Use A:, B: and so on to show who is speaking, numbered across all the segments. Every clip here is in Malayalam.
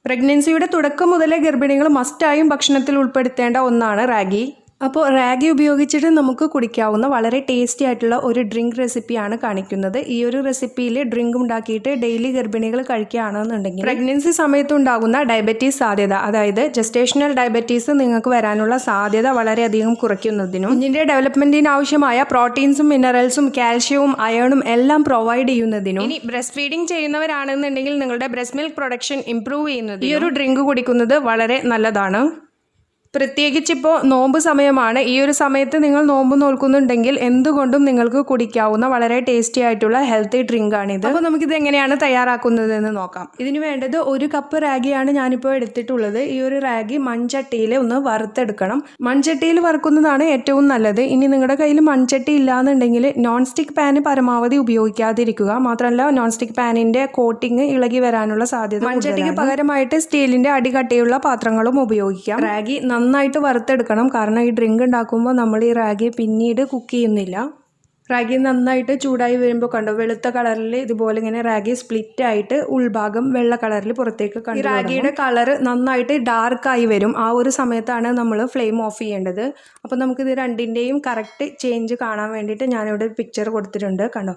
A: പ്രഗ്നൻസിയുടെ തുടക്കം മുതലേ ഗർഭിണികൾ മസ്റ്റായും ഭക്ഷണത്തിൽ ഉൾപ്പെടുത്തേണ്ട ഒന്നാണ് റാഗി. അപ്പോൾ റാഗി ഉപയോഗിച്ചിട്ട് നമുക്ക് കുടിക്കാവുന്ന വളരെ ടേസ്റ്റി ആയിട്ടുള്ള ഒരു ഡ്രിങ്ക് റെസിപ്പിയാണ് കാണിക്കുന്നത്. ഈ ഒരു റെസിപ്പിയിൽ ഡ്രിങ്ക് ഉണ്ടാക്കിയിട്ട് ഡെയിലി ഗർഭിണികൾ കഴിക്കുകയാണെന്നുണ്ടെങ്കിൽ പ്രഗ്നൻസി സമയത്ത് ഉണ്ടാകുന്ന ഡയബറ്റീസ് സാധ്യത, അതായത് ജസ്റ്റേഷണൽ ഡയബറ്റീസ് നിങ്ങൾക്ക് വരാനുള്ള സാധ്യത വളരെയധികം കുറയ്ക്കുന്നതിനും കുഞ്ഞിൻ്റെ ഡെവലപ്മെൻറ്റിന് ആവശ്യമായ പ്രോട്ടീൻസും മിനറൽസും കാൽഷ്യവും അയണും എല്ലാം പ്രൊവൈഡ് ചെയ്യുന്നതിനും ഇനി ബ്രസ്റ്റ് ഫീഡിങ് ചെയ്യുന്നവരാണെന്നുണ്ടെങ്കിൽ നിങ്ങളുടെ ബ്രസ്റ്റ് മിൽക്ക് പ്രൊഡക്ഷൻ ഇംപ്രൂവ് ചെയ്യുന്നത് ഈ ഒരു ഡ്രിങ്ക് കുടിക്കുന്നത് വളരെ നല്ലതാണ്. പ്രത്യേകിച്ചിപ്പോൾ നോമ്പ് സമയമാണ്. ഈ ഒരു സമയത്ത് നിങ്ങൾ നോമ്പ് നോൽക്കുന്നുണ്ടെങ്കിൽ എന്തുകൊണ്ടും നിങ്ങൾക്ക് കുടിക്കാവുന്ന വളരെ ടേസ്റ്റി ആയിട്ടുള്ള ഹെൽത്തി ഡ്രിങ്കാണിത്. അപ്പോൾ നമുക്കിത് എങ്ങനെയാണ് തയ്യാറാക്കുന്നതെന്ന് നോക്കാം. ഇതിന് വേണ്ടത് 1 കപ്പ് റാഗിയാണ് ഞാനിപ്പോൾ എടുത്തിട്ടുള്ളത്. ഈ ഒരു റാഗി മൺചട്ടിയിൽ ഒന്ന് വറുത്തെടുക്കണം. മൺചട്ടിയിൽ വറുക്കുന്നതാണ് ഏറ്റവും നല്ലത്. ഇനി നിങ്ങളുടെ കയ്യിൽ മൺചട്ടി ഇല്ലാന്നുണ്ടെങ്കിൽ നോൺ സ്റ്റിക്ക് പാന് പരമാവധി ഉപയോഗിക്കാതിരിക്കുക. മാത്രമല്ല നോൺ സ്റ്റിക്ക് പാനിൻ്റെ കോട്ടിങ് ഇളകി വരാനുള്ള സാധ്യത. മൺചട്ടിക്ക് പകരമായിട്ട് സ്റ്റീലിൻ്റെ അടികട്ടിയുള്ള പാത്രങ്ങളും ഉപയോഗിക്കാം. റാഗി നന്നായിട്ട് വറുത്തെടുക്കണം. കാരണം ഈ ഡ്രിങ്ക് ഉണ്ടാക്കുമ്പോൾ നമ്മൾ ഈ റാഗി പിന്നീട് കുക്ക് ചെയ്യുന്നില്ല. റാഗി നന്നായിട്ട് ചൂടായി വരുമ്പോൾ കണ്ടോ, വെളുത്ത കളറിൽ ഇതുപോലെ ഇങ്ങനെ റാഗി സ്പ്ലിറ്റ് ആയിട്ട് ഉൾഭാഗം വെള്ള കളറിൽ പുറത്തേക്ക് കണ്ടു. ഈ റാഗിയുടെ കളർ നന്നായിട്ട് ഡാർക്കായി വരും. ആ ഒരു സമയത്താണ് നമ്മൾ ഫ്ലെയിം ഓഫ് ചെയ്യേണ്ടത്. അപ്പോൾ നമുക്കിത് രണ്ടിൻ്റെയും കറക്റ്റ് ചേഞ്ച് കാണാൻ വേണ്ടിയിട്ട് ഞാനിവിടെ ഒരു പിക്ചർ കൊടുത്തിട്ടുണ്ട്. കണ്ടോ,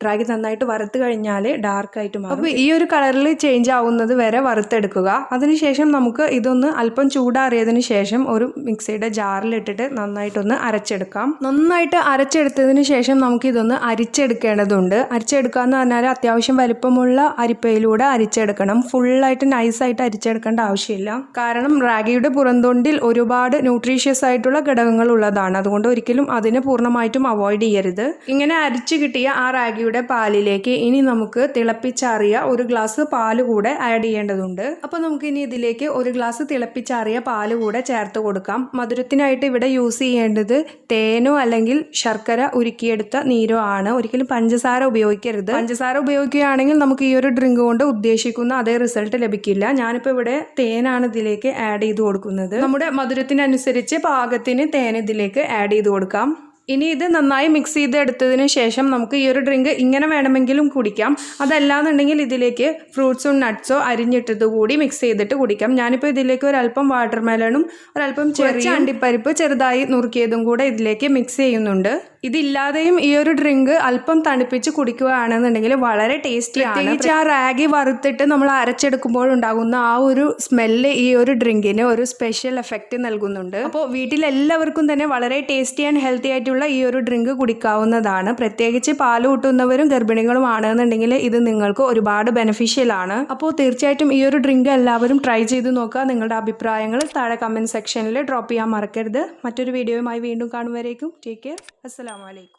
A: റാഗി നന്നായിട്ട് വറുത്ത് കഴിഞ്ഞാൽ ഡാർക്കായിട്ട് മാറും. അപ്പോൾ ഈ ഒരു കളറിൽ ചേഞ്ച് ആവുന്നത് വരെ വറുത്തെടുക്കുക. അതിനുശേഷം നമുക്ക് ഇതൊന്ന് അല്പം ചൂടാറിയതിന് ശേഷം ഒരു മിക്സിയുടെ ജാറിലിട്ടിട്ട് നന്നായിട്ടൊന്ന് അരച്ചെടുക്കാം. നന്നായിട്ട് അരച്ചെടുത്തതിന് ശേഷം നമുക്കിതൊന്ന് അരിച്ചെടുക്കേണ്ടതുണ്ട്. അരിച്ചെടുക്കുക എന്ന് പറഞ്ഞാൽ അത്യാവശ്യം വലിപ്പമുള്ള അരിപ്പയിലൂടെ അരിച്ചെടുക്കണം. ഫുള്ളായിട്ട് നൈസായിട്ട് അരിച്ചെടുക്കേണ്ട ആവശ്യമില്ല. കാരണം റാഗിയുടെ പുറംതൊണ്ടിൽ ഒരുപാട് ന്യൂട്രീഷ്യസ് ആയിട്ടുള്ള ഘടകങ്ങൾ ഉള്ളതാണ്. അതുകൊണ്ട് ഒരിക്കലും അതിനെ പൂർണ്ണമായിട്ടും അവോയ്ഡ് ചെയ്യരുത്. ഇങ്ങനെ അരിച്ചു കിട്ടിയ ആ റാഗിയുടെ പാലിലേക്ക് ഇനി നമുക്ക് തിളപ്പിച്ചാറിയ 1 ഗ്ലാസ് പാല് കൂടെ ആഡ് ചെയ്യേണ്ടതുണ്ട്. അപ്പോൾ നമുക്ക് ഇനി ഇതിലേക്ക് 1 ഗ്ലാസ് തിളപ്പിച്ചാറിയ പാല് കൂടെ ചേർത്ത് കൊടുക്കാം. മധുരത്തിനായിട്ട് ഇവിടെ യൂസ് ചെയ്യേണ്ടത് തേനോ അല്ലെങ്കിൽ ശർക്കര ഉരുക്കിയെടുത്ത നീരോ ആണ്. ഒരിക്കലും പഞ്ചസാര ഉപയോഗിക്കരുത്. പഞ്ചസാര ഉപയോഗിക്കുകയാണെങ്കിൽ നമുക്ക് ഈ ഒരു ഡ്രിങ്ക് കൊണ്ട് ഉദ്ദേശിക്കുന്ന അതേ റിസൾട്ട് ലഭിക്കില്ല. ഞാനിപ്പോൾ ഇവിടെ തേനാണ് ഇതിലേക്ക് ആഡ് ചെയ്ത് കൊടുക്കുന്നത്. നമ്മുടെ മധുരത്തിനനുസരിച്ച് പാകത്തിന് തേൻ ഇതിലേക്ക് ആഡ് ചെയ്ത് കൊടുക്കാം. ഇനി ഇത് നന്നായി മിക്സ് ചെയ്തെടുത്തതിന് ശേഷം നമുക്ക് ഈ ഒരു ഡ്രിങ്ക് ഇങ്ങനെ വേണമെങ്കിലും കുടിക്കാം. അതല്ലാന്നുണ്ടെങ്കിൽ ഇതിലേക്ക് ഫ്രൂട്ട്സും നട്ട്സോ അരിഞ്ഞിട്ടത് കൂടി മിക്സ് ചെയ്തിട്ട് കുടിക്കാം. ഞാനിപ്പോൾ ഇതിലേക്ക് ഒരല്പം വാട്ടർമെലണും ഒരല്പം ചെറിയ അണ്ടിപ്പരിപ്പ് ചെറുതായി നുറുക്കിയതും കൂടെ ഇതിലേക്ക് മിക്സ് ചെയ്യുന്നുണ്ട്. ഇതില്ലാതെയും ഈ ഒരു ഡ്രിങ്ക് അല്പം തണുപ്പിച്ച് കുടിക്കുകയാണെന്നുണ്ടെങ്കിൽ വളരെ ടേസ്റ്റിയാണ്. പ്രത്യേകിച്ച് ആ റാഗി വറുത്തിട്ട് നമ്മൾ അരച്ചെടുക്കുമ്പോൾ ഉണ്ടാകുന്ന ആ ഒരു സ്മെല്ല് ഈ ഒരു ഡ്രിങ്കിന് ഒരു സ്പെഷ്യൽ എഫക്റ്റ് നൽകുന്നുണ്ട്. അപ്പോൾ വീട്ടിലെല്ലാവർക്കും തന്നെ വളരെ ടേസ്റ്റി ആൻഡ് ഹെൽത്തി ആയിട്ടുള്ള ഈ ഒരു ഡ്രിങ്ക് കുടിക്കാവുന്നതാണ്. പ്രത്യേകിച്ച് പാല് കൂട്ടുന്നവരും ഗർഭിണികളും ആണെന്നുണ്ടെങ്കിൽ ഇത് നിങ്ങൾക്ക് ഒരുപാട് ബെനിഫിഷ്യൽ ആണ്. അപ്പോൾ തീർച്ചയായിട്ടും ഈ ഒരു ഡ്രിങ്ക് എല്ലാവരും ട്രൈ ചെയ്ത് നോക്കുക. നിങ്ങളുടെ അഭിപ്രായങ്ങൾ താഴെ കമൻറ്റ് സെക്ഷനിൽ ഡ്രോപ്പ് ചെയ്യാൻ മറക്കരുത്. മറ്റൊരു വീഡിയോയുമായി വീണ്ടും കാണും വരേക്കും ടേക്ക് കെയർ. അസ്സലാമു അലൈക്കും.